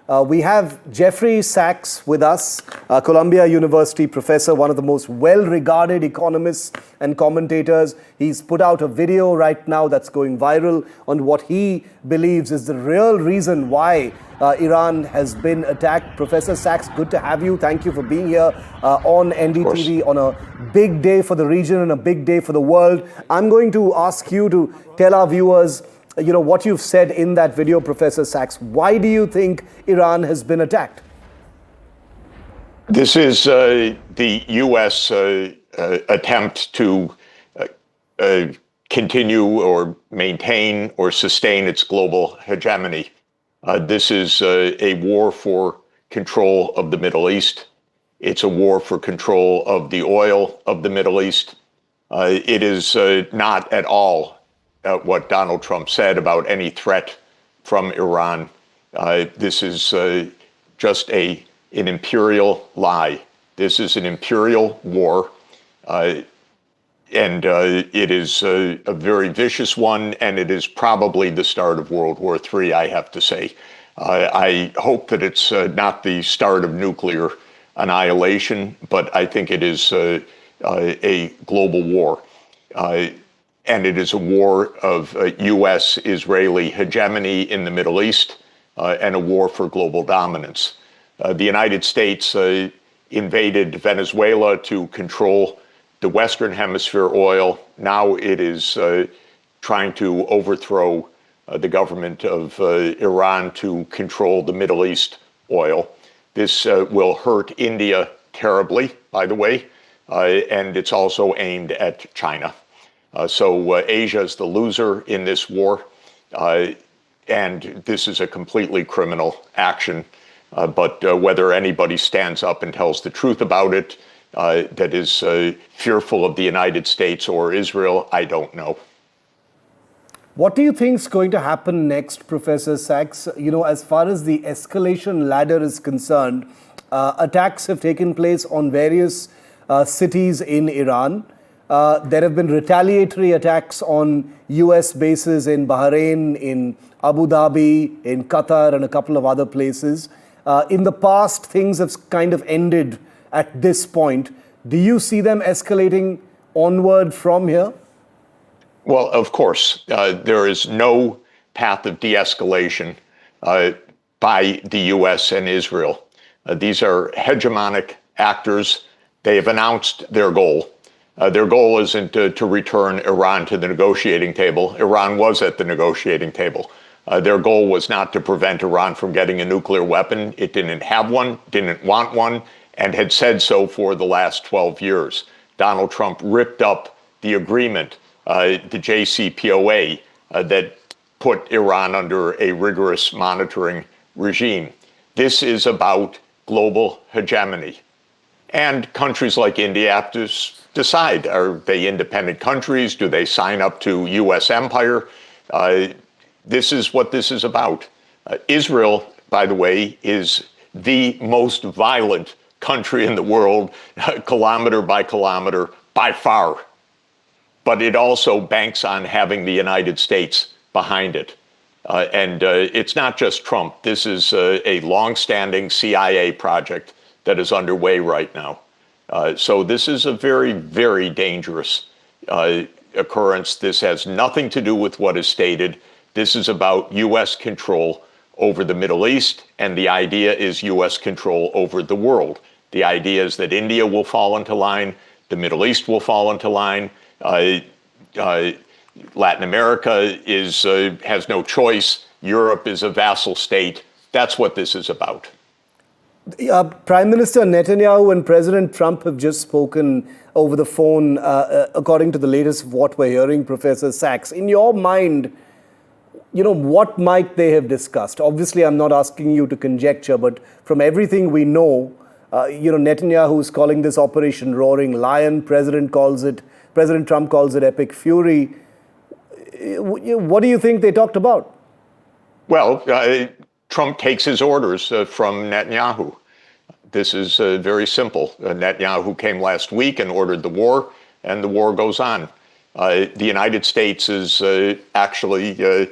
We have Jeffrey Sachs with us, Columbia University professor, one of the most well-regarded economists and commentators. He's put out a video right now that's going viral on what he believes is the real reason why Iran has been attacked. Professor Sachs, good to have you. Thank you for being here on NDTV on a big day for the region and a big day for the world. I'm going to ask you to tell our viewers what you've said in that video, Professor Sachs. Why do you think Iran has been attacked? This is the U.S. Attempt to continue or maintain or sustain its global hegemony. This is a war for control of the Middle East. It's a war for control of the oil of the Middle East. It is not at all what Donald Trump said about any threat from Iran. This is just an imperial lie. This is an imperial war, and it is a very vicious one, and it is probably the start of World War III, I have to say. I hope that it's not the start of nuclear annihilation, but I think it is a global war. And it is a war of U.S.-Israeli hegemony in the Middle East and a war for global dominance. The United States invaded Venezuela to control the Western Hemisphere oil. Now it is trying to overthrow the government of Iran to control the Middle East oil. This will hurt India terribly, by the way, and it's also aimed at China. So Asia is the loser in this war, and this is a completely criminal action. But whether anybody stands up and tells the truth about it that is fearful of the United States or Israel, I don't know. What do you think is going to happen next, Professor Sachs? As far as the escalation ladder is concerned, attacks have taken place on various cities in Iran. There have been retaliatory attacks on US bases in Bahrain, in Abu Dhabi, in Qatar, and a couple of other places. In the past, things have kind of ended at this point. Do you see them escalating onward from here? Well, of course, there is no path of de-escalation by the US and Israel. These are hegemonic actors. They have announced their goal. Their goal isn't to return Iran to the negotiating table. Iran was at the negotiating table. Their goal was not to prevent Iran from getting a nuclear weapon. It didn't have one, didn't want one, and had said so for the last 12 years. Donald Trump ripped up the agreement, the JCPOA, that put Iran under a rigorous monitoring regime. This is about global hegemony. And countries like India have to decide, are they independent countries? Do they sign up to US empire? This is what this is about. Israel, by the way, is the most violent country in the world, kilometer by kilometer, by far. But it also banks on having the United States behind it. And it's not just Trump. This is a long-standing CIA project that is underway right now. So this is a very, very dangerous occurrence. This has nothing to do with what is stated. This is about U.S. control over the Middle East, and the idea is U.S. control over the world. The idea is that India will fall into line, the Middle East will fall into line, Latin America has no choice, Europe is a vassal state. That's what this is about. Prime Minister Netanyahu and President Trump have just spoken over the phone, according to the latest of what we're hearing, Professor Sachs. In your mind, what might they have discussed? Obviously, I'm not asking you to conjecture, but from everything we know, Netanyahu is calling this Operation Roaring Lion. President Trump calls it Epic Fury. What do you think they talked about? Well, Trump takes his orders from Netanyahu. This is very simple. Netanyahu came last week and ordered the war, and the war goes on. The United States is actually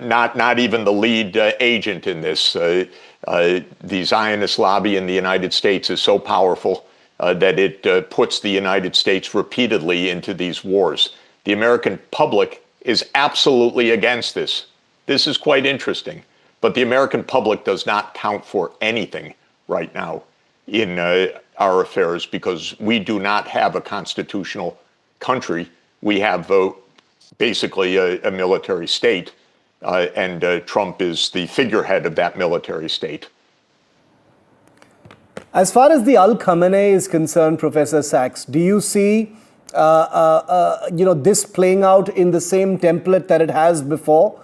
not even the lead agent in this. The Zionist lobby in the United States is so powerful that it puts the United States repeatedly into these wars. The American public is absolutely against this. This is quite interesting. But the American public does not count for anything right now in our affairs because we do not have a constitutional country. We have basically a military state, and Trump is the figurehead of that military state. As far as the Al-Khamenei is concerned, Professor Sachs, do you see this playing out in the same template that it has before?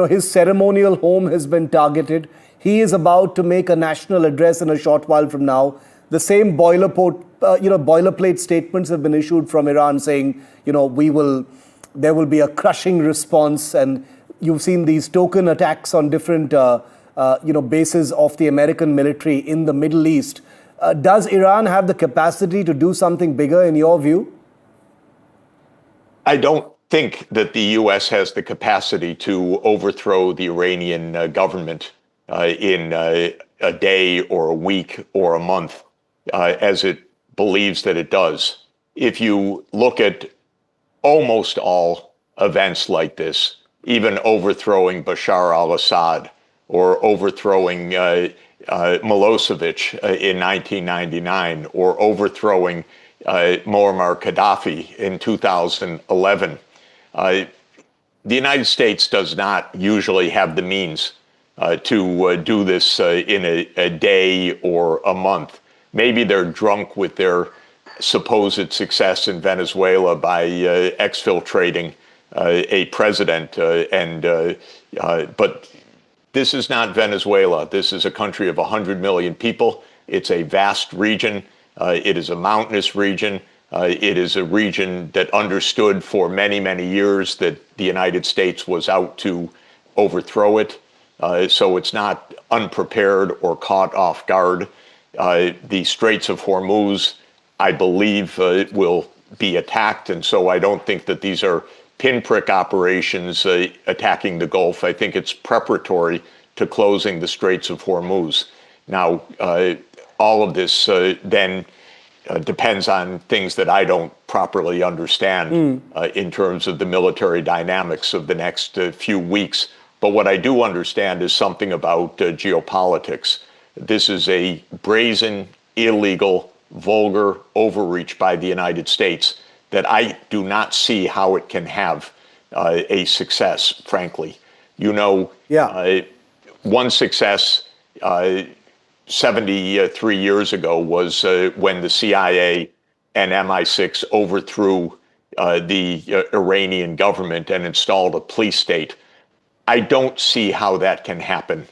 His ceremonial home has been targeted. He is about to make a national address in a short while from now. The same boilerplate statements have been issued from Iran saying, there will be a crushing response, and you've seen these token attacks on different bases of the American military in the Middle East. Does Iran have the capacity to do something bigger in your view? I don't think that the U.S. has the capacity to overthrow the Iranian government in a day or a week or a month, as it believes that it does. If you look at almost all events like this, even overthrowing Bashar al-Assad or overthrowing Milosevic in 1999 or overthrowing Muammar Gaddafi in 2011, the United States does not usually have the means to do this in a day or a month. Maybe they're drunk with their supposed success in Venezuela by exfiltrating a president, but this is not Venezuela. This is a country of 100 million people. It's a vast region. It is a mountainous region. It is a region that understood for many, many years that the United States was out to overthrow it. So it's not unprepared or caught off guard. The Straits of Hormuz, I believe, will be attacked. And so I don't think that these are pinprick operations attacking the Gulf. I think it's preparatory to closing the Straits of Hormuz. Now, all of this then depends on things that I don't properly understand in terms of the military dynamics of the next few weeks. But what I do understand is something about geopolitics. This is a brazen, illegal, vulgar overreach by the United States that I do not see how it can have a success, frankly. One success 73 years ago was when the CIA and MI6 overthrew the Iranian government and installed a police state. I don't see how that can happen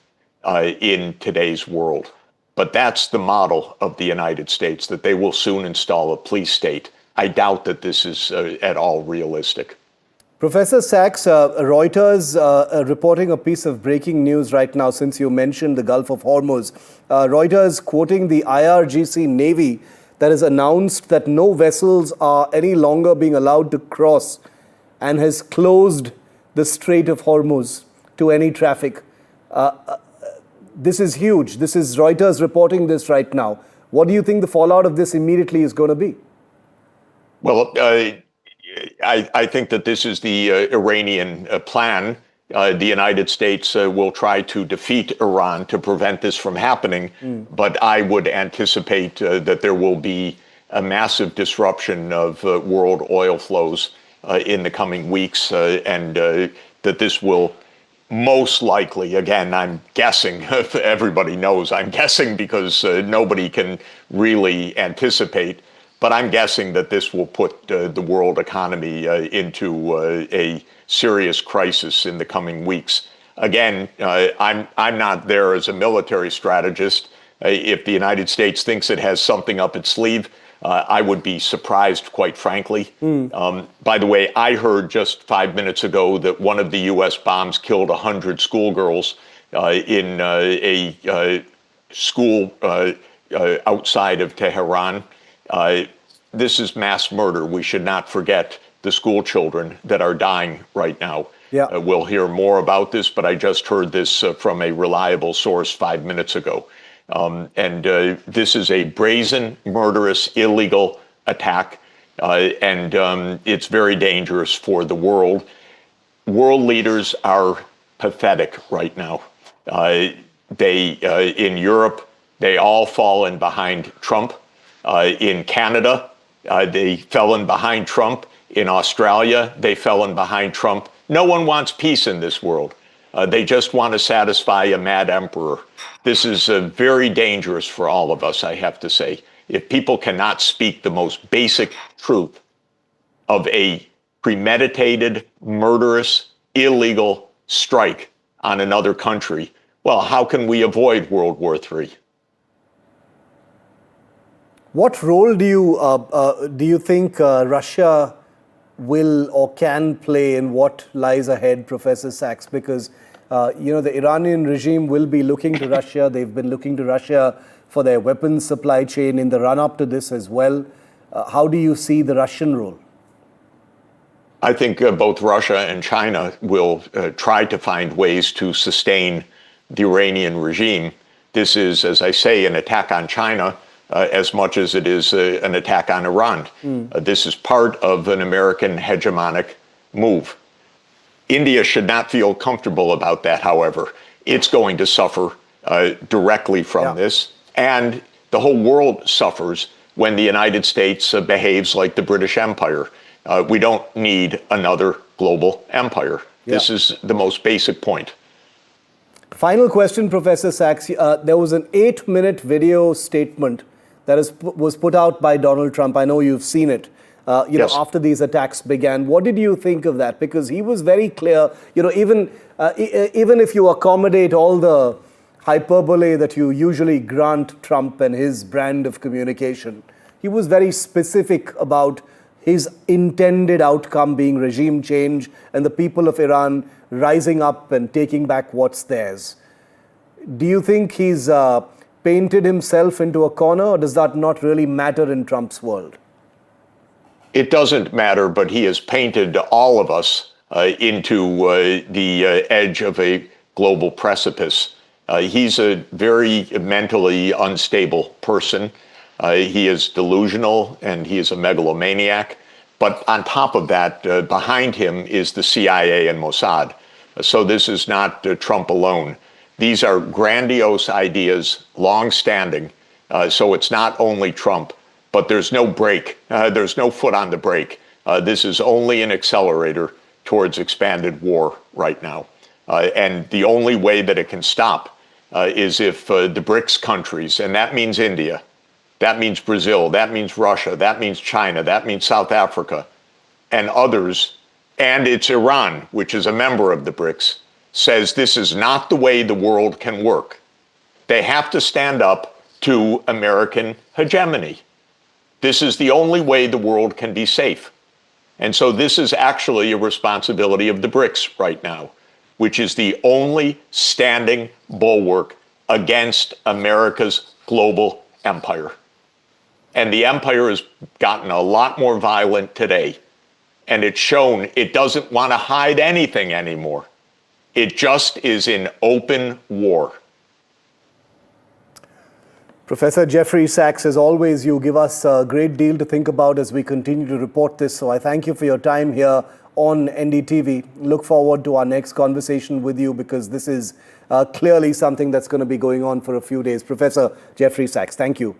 in today's world. But that's the model of the United States, that they will soon install a police state. I doubt that this is at all realistic. Professor Sachs, Reuters reporting a piece of breaking news right now since you mentioned the Gulf of Hormuz. Reuters quoting the IRGC Navy that has announced that no vessels are any longer being allowed to cross and has closed the Strait of Hormuz to any traffic. This is huge. This is Reuters reporting this right now. What do you think the fallout of this immediately is going to be? Well, I think that this is the Iranian plan. The United States will try to defeat Iran to prevent this from happening. But I would anticipate that there will be a massive disruption of world oil flows in the coming weeks, and that this will most likely, again, I'm guessing, if everybody knows, I'm guessing because nobody can really anticipate, but I'm guessing that this will put the world economy into a serious crisis in the coming weeks. Again, I'm not there as a military strategist. If the United States thinks it has something up its sleeve, I would be surprised, quite frankly. By the way, I heard just 5 minutes ago that one of the U.S. bombs killed 100 schoolgirls in a school outside of Tehran. This is mass murder. We should not forget the school children that are dying right now. Yeah. We'll hear more about this, but I just heard this from a reliable source 5 minutes ago. This is a brazen, murderous, illegal attack, and it's very dangerous for the world. World leaders are pathetic right now. In Europe, they all fall in behind Trump. In Canada, they fell in behind Trump. In Australia, they fell in behind Trump. No one wants peace in this world. They just want to satisfy a mad emperor. This is very dangerous for all of us, I have to say. If people cannot speak the most basic truth of a premeditated, murderous, illegal strike on another country, well, how can we avoid World War III? What role do you think Russia will or can play in what lies ahead, Professor Sachs? Because the Iranian regime will be looking to Russia. They've been looking to Russia for their weapons supply chain in the run-up to this as well. How do you see the Russian role? I think both Russia and China will try to find ways to sustain the Iranian regime. This is, as I say, an attack on China as much as it is an attack on Iran. This is part of an American hegemonic move. India should not feel comfortable about that, however. It's going to suffer directly from this. And the whole world suffers when the United States behaves like the British Empire. We don't need another global empire. This is the most basic point. Final question, Professor Sachs. There was an 8-minute video statement that was put out by Donald Trump. I know you've seen it. After these attacks began. What did you think of that? Because he was very clear, even if you accommodate all the hyperbole that you usually grant Trump and his brand of communication, he was very specific about his intended outcome being regime change and the people of Iran rising up and taking back what's theirs. Do you think he's painted himself into a corner, or does that not really matter in Trump's world? It doesn't matter, but he has painted all of us into the edge of a global precipice. He's a very mentally unstable person. He is delusional and he is a megalomaniac. But on top of that, behind him is the CIA and Mossad. So this is not Trump alone. These are grandiose ideas, long-standing. So it's not only Trump. But there's no brake. There's no foot on the brake. This is only an accelerator towards expanded war right now. And the only way that it can stop is if the BRICS countries, and that means India, that means Brazil, that means Russia, that means China, that means South Africa, and others, and it's Iran, which is a member of the BRICS, says this is not the way the world can work. They have to stand up to American hegemony. This is the only way the world can be safe. And so this is actually a responsibility of the BRICS right now, which is the only standing bulwark against America's global empire. And the empire has gotten a lot more violent today. And it's shown it doesn't want to hide anything anymore. It just is in open war. Professor Jeffrey Sachs, as always, you give us a great deal to think about as we continue to report this. So I thank you for your time here on NDTV. Look forward to our next conversation with you, because this is clearly something that's going to be going on for a few days. Professor Jeffrey Sachs, thank you.